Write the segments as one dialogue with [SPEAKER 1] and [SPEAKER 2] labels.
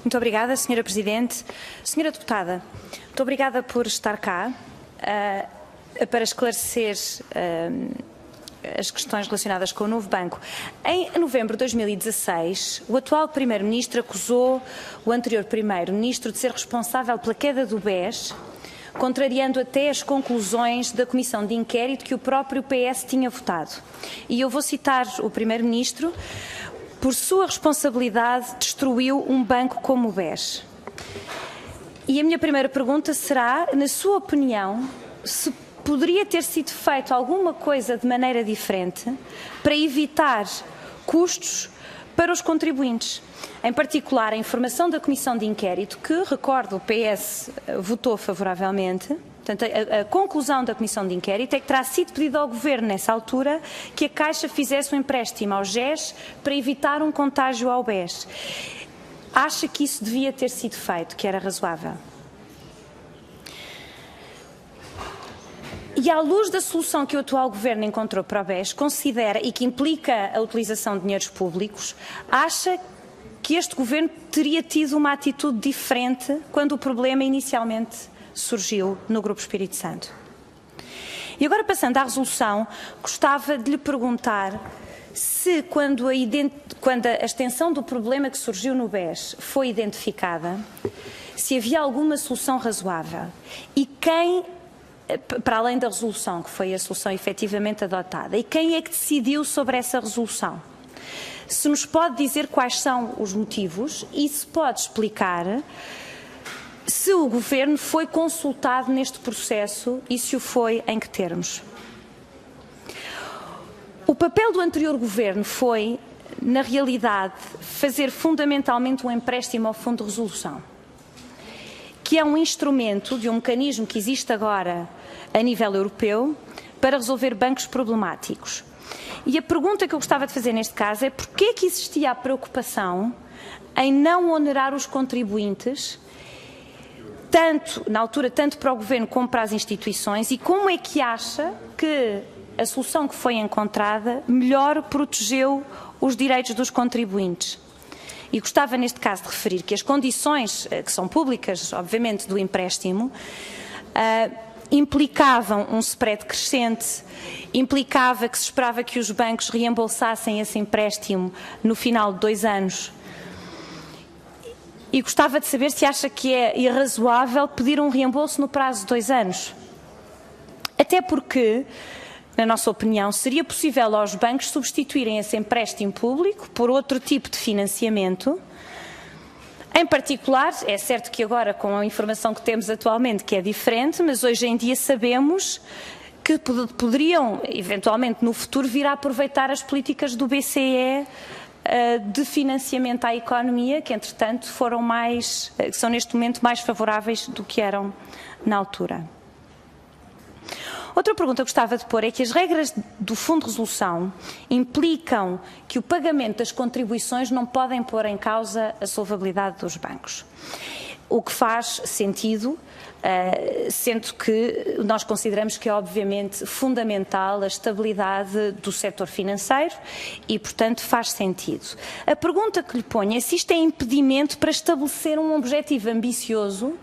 [SPEAKER 1] Muito obrigada, Sra. Presidente. Sra. Deputada, muito obrigada por estar cá para esclarecer as questões relacionadas com o novo banco. Em novembro de 2016, o atual Primeiro-Ministro acusou o anterior Primeiro-Ministro de ser responsável pela queda do BES, contrariando até as conclusões da Comissão de Inquérito que o próprio PS tinha votado. E eu vou citar o Primeiro-Ministro: por sua responsabilidade destruiu um banco como o BES. E a minha primeira pergunta será, na sua opinião, se poderia ter sido feito alguma coisa de maneira diferente para evitar custos para os contribuintes. Em particular, a informação da Comissão de Inquérito, que, recordo, o PS votou favoravelmente. Portanto, a conclusão da Comissão de Inquérito é que terá sido pedido ao Governo, nessa altura, que a Caixa fizesse um empréstimo ao GES para evitar um contágio ao BES. Acha que isso devia ter sido feito, que era razoável? E à luz da solução que o atual Governo encontrou para o BES, considera, e que implica a utilização de dinheiros públicos, acha que este Governo teria tido uma atitude diferente quando o problema inicialmente surgiu no Grupo Espírito Santo? E agora, passando à resolução, gostava de lhe perguntar se, quando a extensão do problema que surgiu no BES foi identificada, se havia alguma solução razoável e quem, para além da resolução, que foi a solução efetivamente adotada, e quem é que decidiu sobre essa resolução? Se nos pode dizer quais são os motivos e se pode explicar se o Governo foi consultado neste processo e se o foi, em que termos. O papel do anterior Governo foi, na realidade, fazer fundamentalmente um empréstimo ao Fundo de Resolução, que é um instrumento de um mecanismo que existe agora a nível europeu para resolver bancos problemáticos. E a pergunta que eu gostava de fazer neste caso é porquê é que existia a preocupação em não onerar os contribuintes, na altura, tanto para o Governo como para as instituições, e como é que acha que a solução que foi encontrada melhor protegeu os direitos dos contribuintes? E gostava, neste caso, de referir que as condições, que são públicas, obviamente, do empréstimo, implicavam um spread crescente, implicava que se esperava que os bancos reembolsassem esse empréstimo no final de 2 anos. E gostava de saber se acha que é irrazoável pedir um reembolso no prazo de 2 anos. Até porque, na nossa opinião, seria possível aos bancos substituírem esse empréstimo público por outro tipo de financiamento. Em particular, é certo que agora, com a informação que temos atualmente, que é diferente, mas hoje em dia sabemos que poderiam, eventualmente no futuro, vir a aproveitar as políticas do BCE de financiamento à economia, que entretanto são neste momento mais favoráveis do que eram na altura. Outra pergunta que gostava de pôr é que as regras do Fundo de Resolução implicam que o pagamento das contribuições não podem pôr em causa a solvabilidade dos bancos. O que faz sentido, sendo que nós consideramos que é obviamente fundamental a estabilidade do setor financeiro e, portanto, faz sentido. A pergunta que lhe ponho é se isto é impedimento para estabelecer um objetivo ambicioso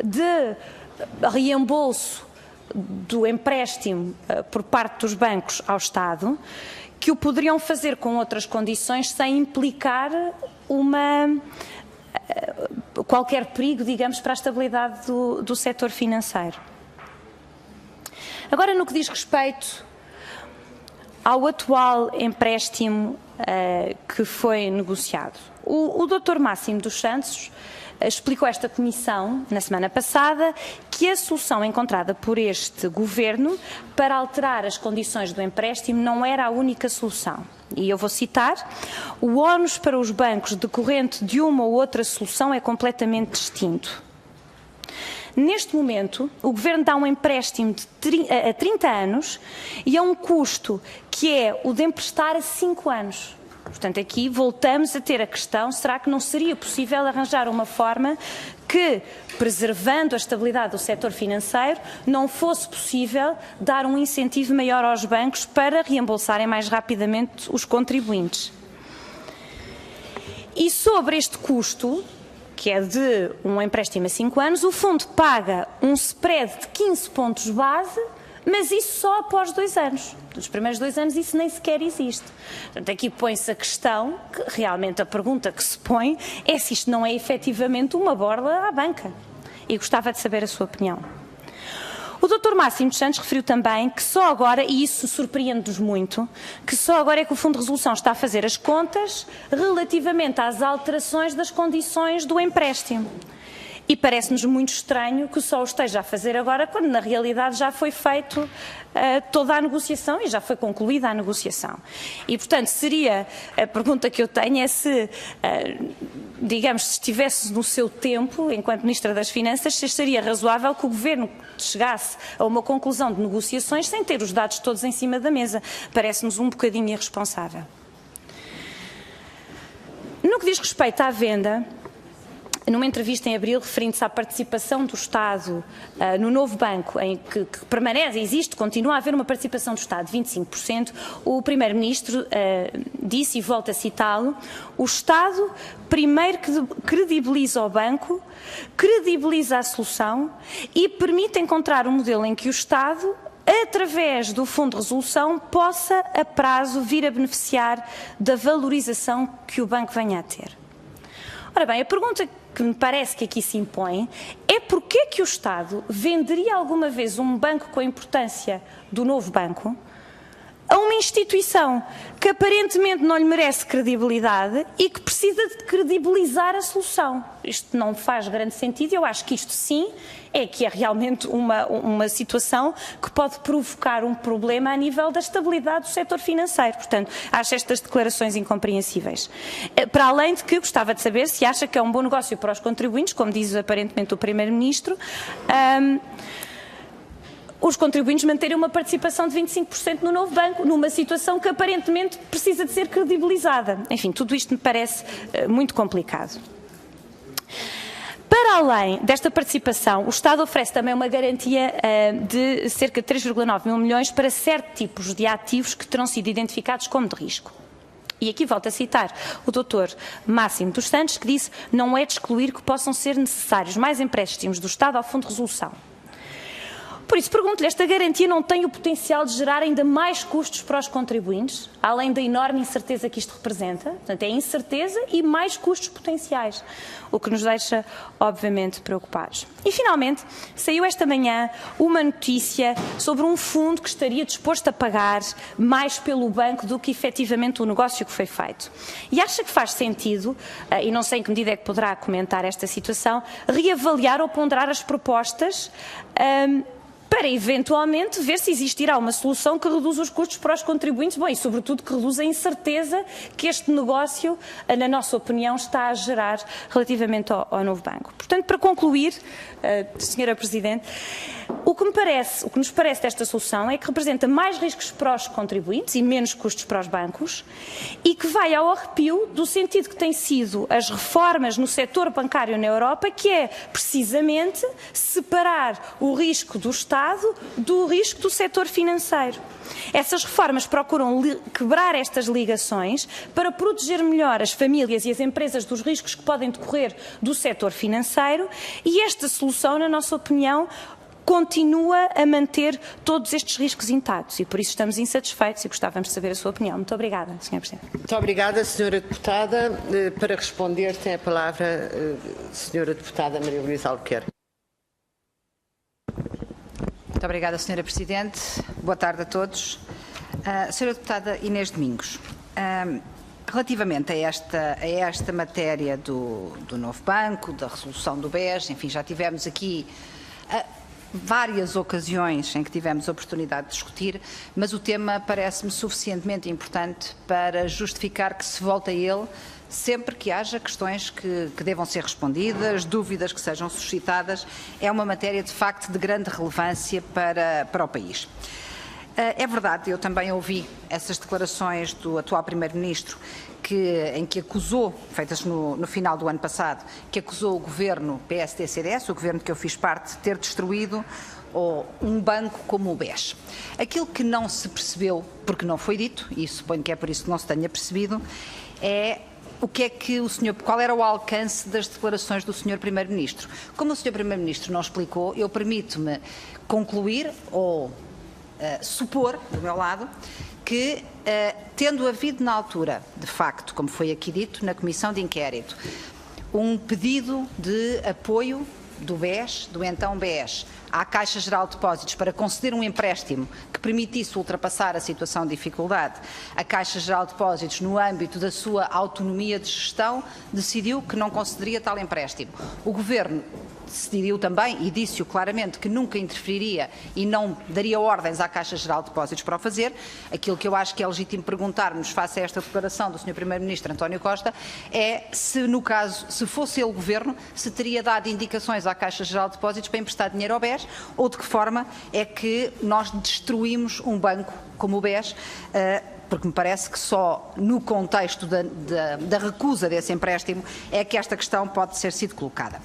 [SPEAKER 1] de reembolso do empréstimo por parte dos bancos ao Estado, que o poderiam fazer com outras condições sem implicar qualquer perigo, digamos, para a estabilidade do setor financeiro. Agora, no que diz respeito ao atual empréstimo que foi negociado, o Dr. Máximo dos Santos explicou a esta Comissão, na semana passada, que a solução encontrada por este Governo para alterar as condições do empréstimo não era a única solução. E eu vou citar: o ónus para os bancos decorrente de uma ou outra solução é completamente distinto. Neste momento, o Governo dá um empréstimo a 30 anos e a um custo que é o de emprestar a 5 anos. Portanto, aqui voltamos a ter a questão: será que não seria possível arranjar uma forma que, preservando a estabilidade do setor financeiro, não fosse possível dar um incentivo maior aos bancos para reembolsarem mais rapidamente os contribuintes? E sobre este custo, que é de um empréstimo a 5 anos, o fundo paga um spread de 15 pontos base, mas isso só após 2 anos. Nos primeiros 2 anos isso nem sequer existe. Portanto, aqui põe-se a questão, que realmente a pergunta que se põe é se isto não é efetivamente uma borla à banca. E gostava de saber a sua opinião. O Dr. Máximo dos Santos referiu também que só agora, e isso surpreende-nos muito, que só agora é que o Fundo de Resolução está a fazer as contas relativamente às alterações das condições do empréstimo. E parece-nos muito estranho que só o esteja a fazer agora, quando na realidade já foi feito toda a negociação e já foi concluída a negociação. E, portanto, seria, a pergunta que eu tenho é se, digamos, se estivesse no seu tempo, enquanto Ministra das Finanças, se seria razoável que o Governo chegasse a uma conclusão de negociações sem ter os dados todos em cima da mesa. Parece-nos um bocadinho irresponsável. No que diz respeito à venda, numa entrevista em abril, referindo-se à participação do Estado no novo banco, em que permanece, existe, continua a haver uma participação do Estado de 25%, o Primeiro-Ministro disse, e volto a citá-lo, o Estado primeiro credibiliza o banco, credibiliza a solução e permite encontrar um modelo em que o Estado, através do Fundo de Resolução, possa a prazo vir a beneficiar da valorização que o banco venha a ter. Ora bem, a pergunta que me parece que aqui se impõe é porquê que o Estado venderia alguma vez um banco com a importância do novo banco a uma instituição que aparentemente não lhe merece credibilidade e que precisa de credibilizar a solução. Isto não faz grande sentido e eu acho que isto sim é que é realmente uma situação que pode provocar um problema a nível da estabilidade do setor financeiro. Portanto, acho estas declarações incompreensíveis. Para além de que gostava de saber se acha que é um bom negócio para os contribuintes, como diz aparentemente o Primeiro-Ministro, os contribuintes manterem uma participação de 25% no novo banco, numa situação que aparentemente precisa de ser credibilizada. Enfim, tudo isto me parece muito complicado. Para além desta participação, o Estado oferece também uma garantia de cerca de 3,9 mil milhões para certos tipos de ativos que terão sido identificados como de risco. E aqui volto a citar o Dr. Máximo dos Santos, que disse: não é de excluir que possam ser necessários mais empréstimos do Estado ao Fundo de Resolução. Por isso, pergunto-lhe, esta garantia não tem o potencial de gerar ainda mais custos para os contribuintes, além da enorme incerteza que isto representa? Portanto, é incerteza e mais custos potenciais, o que nos deixa, obviamente, preocupados. E, finalmente, saiu esta manhã uma notícia sobre um fundo que estaria disposto a pagar mais pelo banco do que, efetivamente, o negócio que foi feito. E acha que faz sentido, e não sei em que medida é que poderá comentar esta situação, reavaliar ou ponderar as propostas para eventualmente ver se existirá uma solução que reduz os custos para os contribuintes, bom, e sobretudo que reduz a incerteza que este negócio, na nossa opinião, está a gerar relativamente ao novo banco. Portanto, para concluir, Sra. Presidente, o que nos parece desta solução é que representa mais riscos para os contribuintes e menos custos para os bancos e que vai ao arrepio do sentido que têm sido as reformas no setor bancário na Europa, que é precisamente separar o risco do Estado do risco do setor financeiro. Essas reformas procuram quebrar estas ligações para proteger melhor as famílias e as empresas dos riscos que podem decorrer do setor financeiro e esta solução, na nossa opinião, continua a manter todos estes riscos intactos e por isso estamos insatisfeitos e gostávamos de saber a sua opinião. Muito obrigada, Sra. Presidente.
[SPEAKER 2] Muito obrigada, Sra. Deputada. Para responder tem a palavra a Sra. Deputada Maria Luísa Albuquerque.
[SPEAKER 3] Muito obrigada, Sra. Presidente. Boa tarde a todos. Sra. Deputada Inês Domingos, relativamente a esta matéria do novo banco, da resolução do BES, enfim, já tivemos aqui várias ocasiões em que tivemos a oportunidade de discutir, mas o tema parece-me suficientemente importante para justificar que se volte a ele sempre que haja questões que devam ser respondidas, dúvidas que sejam suscitadas. É uma matéria, de facto, de grande relevância para o país. É verdade, eu também ouvi essas declarações do atual Primeiro-Ministro em que acusou, feitas no final do ano passado, que acusou o governo PSD-CDS, o governo que eu fiz parte, de ter destruído um banco como o BES. Aquilo que não se percebeu, porque não foi dito, e suponho que é por isso que não se tenha percebido, é qual era o alcance das declarações do Sr. Primeiro-Ministro. Como o Sr. Primeiro-Ministro não explicou, eu permito-me concluir ou supor, do meu lado, que, tendo havido na altura, de facto, como foi aqui dito, na Comissão de Inquérito, um pedido de apoio do BES, do então BES, à Caixa Geral de Depósitos para conceder um empréstimo que permitisse ultrapassar a situação de dificuldade, a Caixa Geral de Depósitos, no âmbito da sua autonomia de gestão, decidiu que não concederia tal empréstimo. O Governo decidiu também, e disse-o claramente, que nunca interferiria e não daria ordens à Caixa Geral de Depósitos para o fazer. Aquilo que eu acho que é legítimo perguntar-nos, face a esta declaração do Sr. Primeiro-Ministro António Costa, é se, no caso, se fosse ele o Governo, se teria dado indicações à Caixa Geral de Depósitos para emprestar dinheiro ao BES, ou de que forma é que nós destruímos um banco como o BES, porque me parece que só no contexto da recusa desse empréstimo é que esta questão pode ter sido colocada.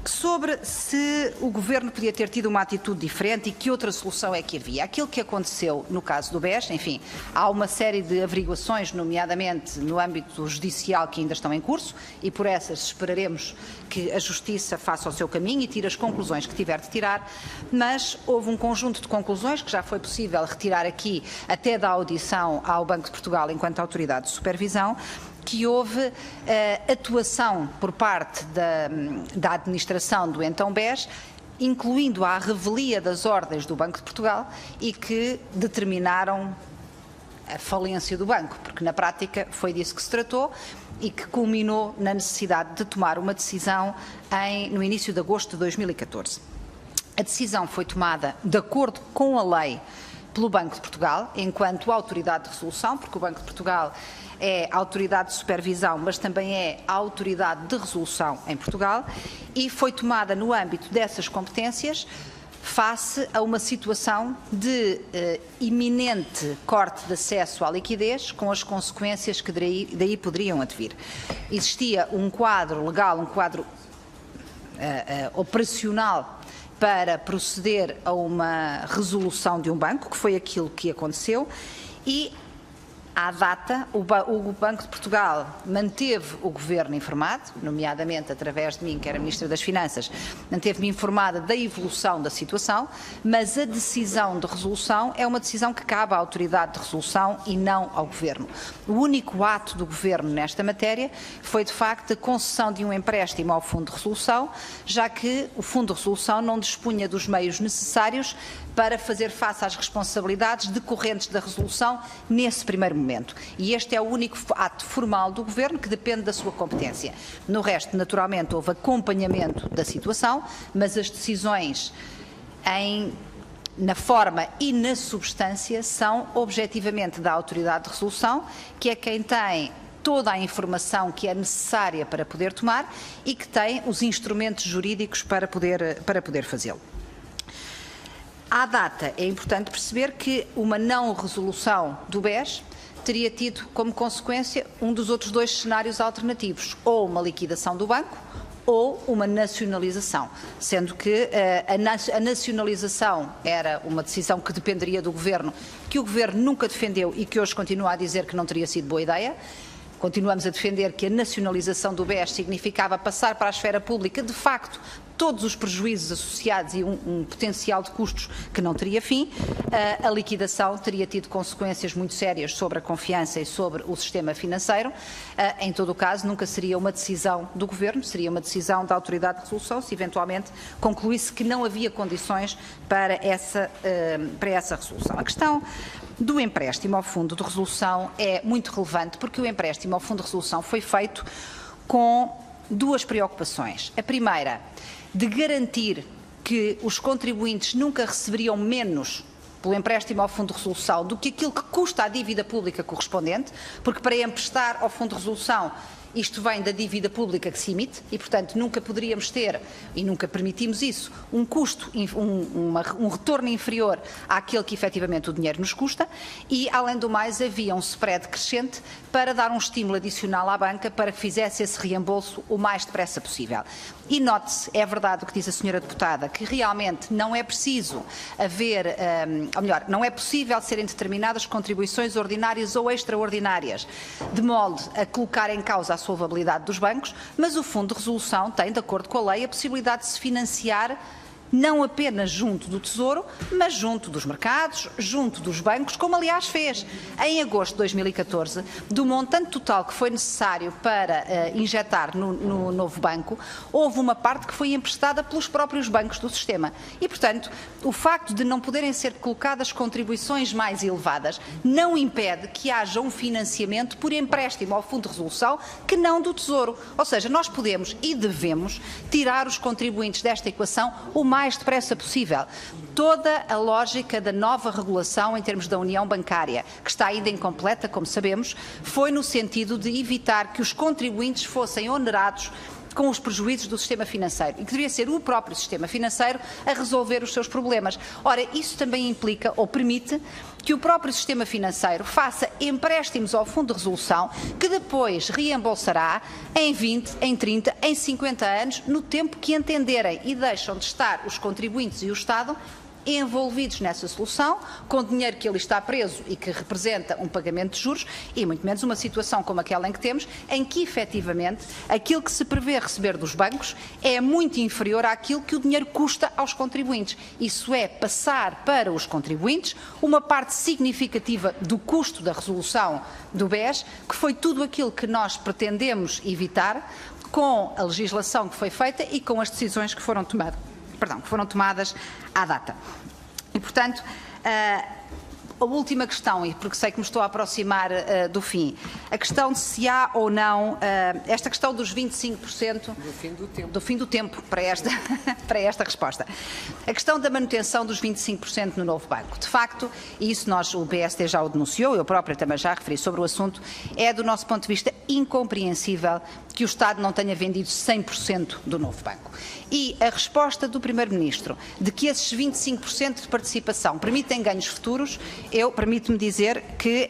[SPEAKER 3] Sobre se o Governo podia ter tido uma atitude diferente e que outra solução é que havia. Aquilo que aconteceu no caso do BES, enfim, há uma série de averiguações, nomeadamente no âmbito judicial, que ainda estão em curso, e por essas esperaremos que a Justiça faça o seu caminho e tire as conclusões que tiver de tirar, mas houve um conjunto de conclusões que já foi possível retirar aqui, até da audição ao Banco de Portugal enquanto autoridade de supervisão, que houve atuação por parte da administração do então BES, incluindo a revelia das ordens do Banco de Portugal, e que determinaram a falência do banco, porque na prática foi disso que se tratou e que culminou na necessidade de tomar uma decisão no início de agosto de 2014. A decisão foi tomada de acordo com a lei pelo Banco de Portugal, enquanto autoridade de resolução, porque o Banco de Portugal é a autoridade de supervisão, mas também é a autoridade de resolução em Portugal, e foi tomada no âmbito dessas competências face a uma situação de iminente corte de acesso à liquidez, com as consequências que daí poderiam advir. Existia um quadro legal, um quadro operacional para proceder a uma resolução de um banco, que foi aquilo que aconteceu, e à data, o Banco de Portugal manteve o Governo informado, nomeadamente através de mim, que era Ministra das Finanças, manteve-me informada da evolução da situação, mas a decisão de resolução é uma decisão que cabe à autoridade de resolução e não ao Governo. O único ato do Governo nesta matéria foi, de facto, a concessão de um empréstimo ao Fundo de Resolução, já que o Fundo de Resolução não dispunha dos meios necessários para fazer face às responsabilidades decorrentes da resolução nesse primeiro momento. E este é o único ato formal do Governo que depende da sua competência. No resto, naturalmente, houve acompanhamento da situação, mas as decisões na forma e na substância são objetivamente da autoridade de resolução, que é quem tem toda a informação que é necessária para poder tomar e que tem os instrumentos jurídicos para poder fazê-lo. À data, é importante perceber que uma não resolução do BES teria tido como consequência um dos outros dois cenários alternativos, ou uma liquidação do banco ou uma nacionalização, sendo que a nacionalização era uma decisão que dependeria do Governo, que o Governo nunca defendeu e que hoje continua a dizer que não teria sido boa ideia. Continuamos a defender que a nacionalização do BES significava passar para a esfera pública, de facto, todos os prejuízos associados e um potencial de custos que não teria fim. A liquidação teria tido consequências muito sérias sobre a confiança e sobre o sistema financeiro. Em todo o caso, nunca seria uma decisão do Governo, seria uma decisão da autoridade de resolução, se eventualmente concluísse que não havia condições para essa resolução. A questão do empréstimo ao Fundo de Resolução é muito relevante, porque o empréstimo ao Fundo de Resolução foi feito com duas preocupações. A primeira, de garantir que os contribuintes nunca receberiam menos pelo empréstimo ao Fundo de Resolução do que aquilo que custa a dívida pública correspondente, porque para emprestar ao Fundo de Resolução Isto vem da dívida pública que se emite e, portanto, nunca poderíamos ter, e nunca permitimos isso, um custo, um retorno inferior àquele que efetivamente o dinheiro nos custa e, além do mais, havia um spread crescente para dar um estímulo adicional à banca para que fizesse esse reembolso o mais depressa possível. E note-se, é verdade o que diz a senhora deputada, que realmente não é preciso haver, ou melhor, não é possível serem determinadas contribuições ordinárias ou extraordinárias, de modo a colocar em causa a solvabilidade dos bancos, mas o Fundo de Resolução tem, de acordo com a lei, a possibilidade de se financiar não apenas junto do Tesouro, mas junto dos mercados, junto dos bancos, como aliás fez em agosto de 2014, do montante total que foi necessário para injetar no novo banco, houve uma parte que foi emprestada pelos próprios bancos do sistema. E, portanto, o facto de não poderem ser colocadas contribuições mais elevadas não impede que haja um financiamento por empréstimo ao Fundo de Resolução que não do Tesouro. Ou seja, nós podemos e devemos tirar os contribuintes desta equação o mais depressa possível. Toda a lógica da nova regulação em termos da União Bancária, que está ainda incompleta, como sabemos, foi no sentido de evitar que os contribuintes fossem onerados com os prejuízos do sistema financeiro e que deveria ser o próprio sistema financeiro a resolver os seus problemas. Ora, isso também implica ou permite que o próprio sistema financeiro faça empréstimos ao Fundo de Resolução que depois reembolsará em 20, em 30, em 50 anos, no tempo que entenderem e deixam de estar os contribuintes e o Estado envolvidos nessa solução, com dinheiro que ali está preso e que representa um pagamento de juros e muito menos uma situação como aquela em que temos, em que efetivamente aquilo que se prevê receber dos bancos é muito inferior àquilo que o dinheiro custa aos contribuintes. Isso é passar para os contribuintes uma parte significativa do custo da resolução do BES, que foi tudo aquilo que nós pretendemos evitar com a legislação que foi feita e com as decisões que foram tomadas à data. E, portanto, a última questão, e porque sei que me estou a aproximar do fim, a questão de se há ou não, esta questão dos 25% do fim do tempo para esta resposta. A questão da manutenção dos 25% no novo banco. De facto, e isso o PSD já o denunciou, eu própria também já referi sobre o assunto, é do nosso ponto de vista incompreensível que o Estado não tenha vendido 100% do novo banco. E a resposta do Primeiro-Ministro de que esses 25% de participação permitem ganhos futuros, permito-me dizer que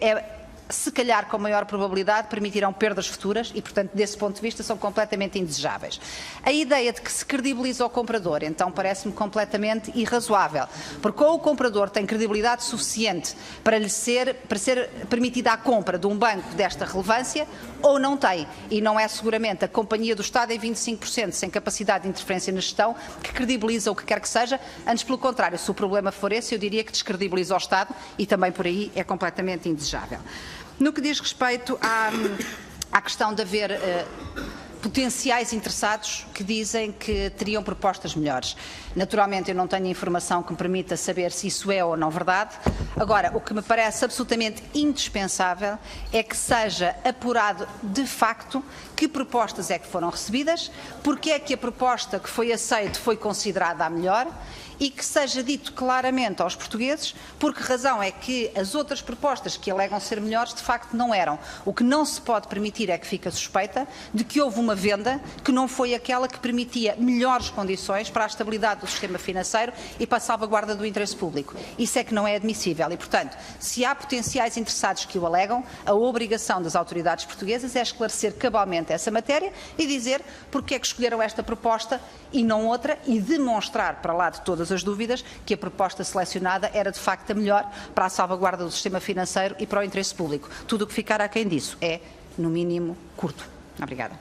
[SPEAKER 3] se calhar com maior probabilidade permitirão perdas futuras e, portanto, desse ponto de vista são completamente indesejáveis. A ideia de que se credibiliza o comprador, então, parece-me completamente irrazoável, porque ou o comprador tem credibilidade suficiente para ser permitida a compra de um banco desta relevância, ou não tem. E não é seguramente a Companhia do Estado em 25% sem capacidade de interferência na gestão que credibiliza o que quer que seja, antes pelo contrário, se o problema for esse, eu diria que descredibiliza o Estado e também por aí é completamente indesejável. No que diz respeito à questão de haver potenciais interessados que dizem que teriam propostas melhores. Naturalmente, eu não tenho informação que me permita saber se isso é ou não verdade. Agora, o que me parece absolutamente indispensável é que seja apurado de facto que propostas é que foram recebidas, porque é que a proposta que foi aceita foi considerada a melhor e que seja dito claramente aos portugueses por que razão é que as outras propostas que alegam ser melhores de facto não eram. O que não se pode permitir é que fique a suspeita de que houve uma venda que não foi aquela que permitia melhores condições para a estabilidade do sistema financeiro e para a salvaguarda do interesse público. Isso é que não é admissível e, portanto, se há potenciais interessados que o alegam, a obrigação das autoridades portuguesas é esclarecer cabalmente essa matéria e dizer porque é que escolheram esta proposta e não outra e demonstrar, para lá de todas as dúvidas, que a proposta selecionada era de facto a melhor para a salvaguarda do sistema financeiro e para o interesse público. Tudo o que ficar aquém disso é, no mínimo, curto. Obrigada.